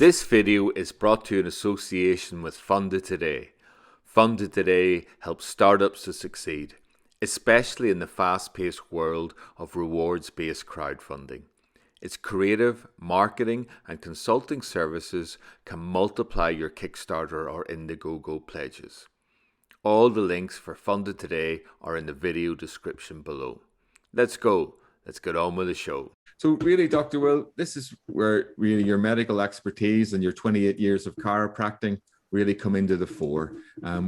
This video is brought to you in association with Funded Today. Funded Today helps startups to succeed, especially in the fast-paced world of rewards-based crowdfunding. Its creative, marketing and consulting services can multiply your Kickstarter or Indiegogo pledges. All the links for Funded Today are in the video description below. Let's go. Let's get on with the show. So really, Dr. Will, this is where really your medical expertise and your 28 years of chiropractic really come into the fore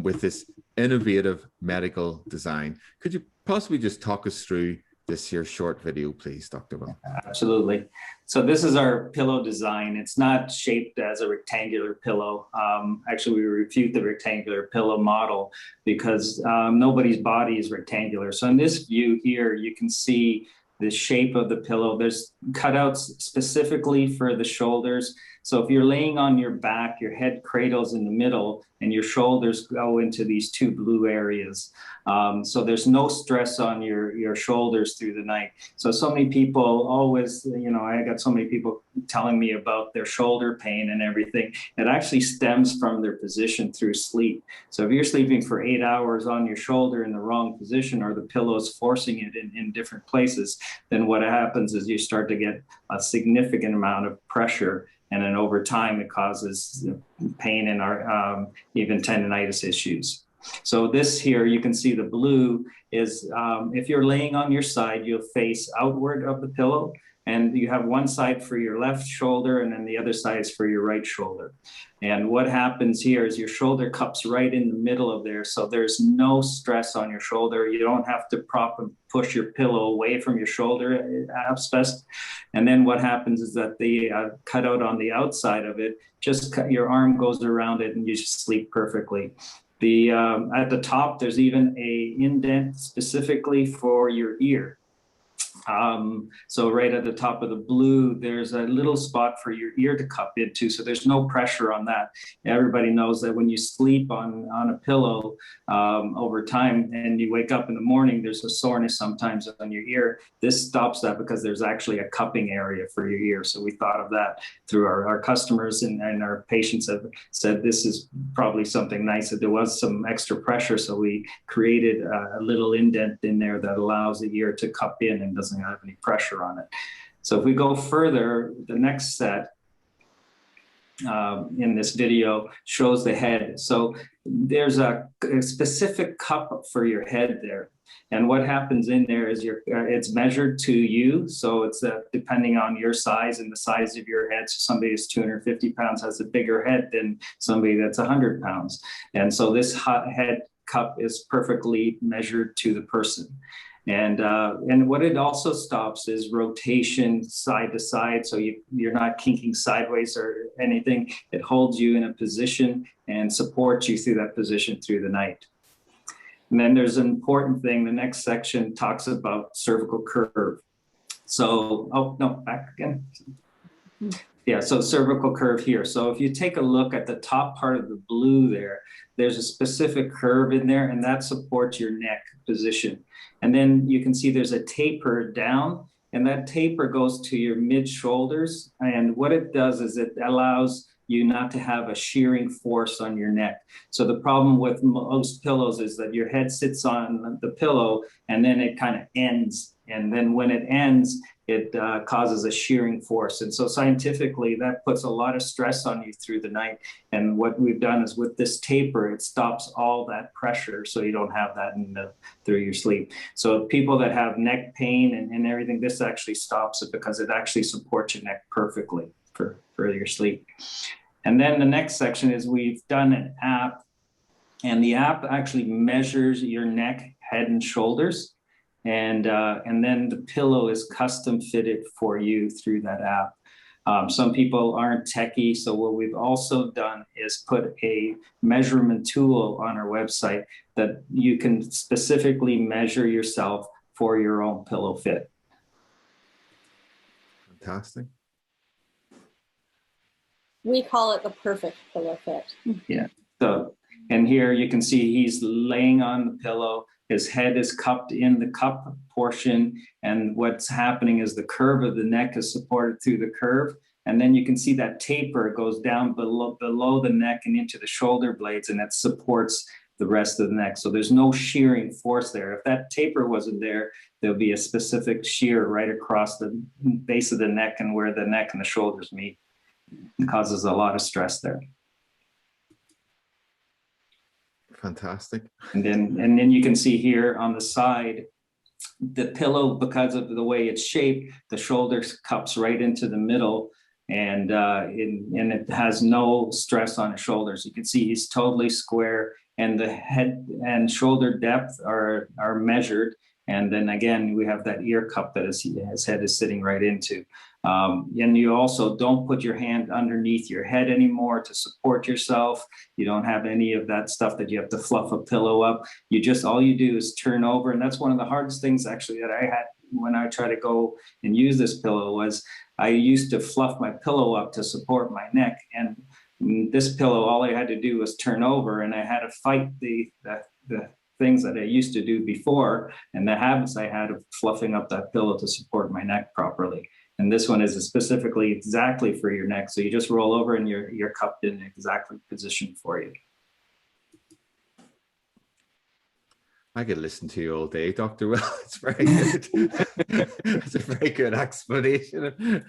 with this innovative medical design. Could you possibly just talk us through this here short video, please, Dr. Will? Absolutely. So this is our pillow design. It's not shaped as a rectangular pillow. Actually, we refute the rectangular pillow model because nobody's body is rectangular. So in this view here, you can see the shape of the pillow. There's cutouts specifically for the shoulders. So if you're laying on your back, your head cradles in the middle and your shoulders go into these two blue areas. So there's no stress on your shoulders through the night. So many people always, I got so many people telling me about their shoulder pain and everything. It actually stems from their position through sleep. So if you're sleeping for 8 hours on your shoulder in the wrong position, or the pillow is forcing it in different places, then what happens is you start to get a significant amount of pressure. And then over time, it causes pain and even tendonitis issues. So this here, you can see the blue is, if you're laying on your side, you'll face outward of the pillow. And you have one side for your left shoulder, and then the other side is for your right shoulder. And what happens here is your shoulder cups right in the middle of there. So there's no stress on your shoulder. You don't have to prop and push your pillow away from your shoulder abscess. And then what happens is that the cutout on the outside of it, your arm goes around it and you just sleep perfectly. At the top, there's even a indent specifically for your ear. So right at the top of the blue, there's a little spot for your ear to cup into. So there's no pressure on that. Everybody knows that when you sleep on a pillow over time and you wake up in the morning, there's a soreness sometimes on your ear. This stops that because there's actually a cupping area for your ear. So we thought of that through our customers and our patients have said this is probably something nice, that there was some extra pressure. So we created a little indent in there that allows the ear to cup in and doesn't have any pressure on it. So if we go further, the next set in this video shows the head. So there's a specific cup for your head there. And what happens in there is it's measured to you. So it's depending on your size and the size of your head. So somebody who's 250 pounds has a bigger head than somebody that's 100 pounds. And so this head cup is perfectly measured to the person. And what it also stops is rotation side to side. So you're not kinking sideways or anything. It holds you in a position and supports you through that position through the night. And then there's an important thing. The next section talks about cervical curve. So, back again. Yeah, so cervical curve here. So if you take a look at the top part of the blue there, there's a specific curve in there, and that supports your neck position. And then you can see there's a taper down, and that taper goes to your mid shoulders. And what it does is it allows you not to have a shearing force on your neck. So the problem with most pillows is that your head sits on the pillow and then it kind of ends. And then when it ends, it causes a shearing force. And so scientifically, that puts a lot of stress on you through the night. And what we've done is with this taper, it stops all that pressure so you don't have that through your sleep. So people that have neck pain and everything, this actually stops it because it actually supports your neck perfectly for your sleep. And then the next section is we've done an app, and the app actually measures your neck, head, and shoulders. And then the pillow is custom fitted for you through that app. Some people aren't techie, so what we've also done is put a measurement tool on our website that you can specifically measure yourself for your own pillow fit. Fantastic. We call it the perfect pillow fit. Yeah. So, and here you can see he's laying on the pillow. His head is cupped in the cup portion. And what's happening is the curve of the neck is supported through the curve. And then you can see that taper goes down below the neck and into the shoulder blades, and it supports the rest of the neck. So there's no shearing force there. If that taper wasn't there, there'll be a specific shear right across the base of the neck and where the neck and the shoulders meet. It causes a lot of stress there. Fantastic. And then you can see here on the side, the pillow, because of the way it's shaped, the shoulder cups right into the middle, and it has no stress on his shoulders. You can see he's totally square, and the head and shoulder depth are measured. And then again, we have that ear cup that his head is sitting right into. And you also don't put your hand underneath your head anymore to support yourself. You don't have any of that stuff that you have to fluff a pillow up. You just, all you do is turn over. And that's one of the hardest things actually that I had when I try to go and use this pillow was I used to fluff my pillow up to support my neck. And this pillow, all I had to do was turn over, and I had to fight the things that I used to do before and the habits I had of fluffing up that pillow to support my neck properly. And this one is specifically exactly for your neck. So you just roll over and you're cupped in exactly position for you. I could listen to you all day, Dr. Will. It's very good. It's a very good explanation.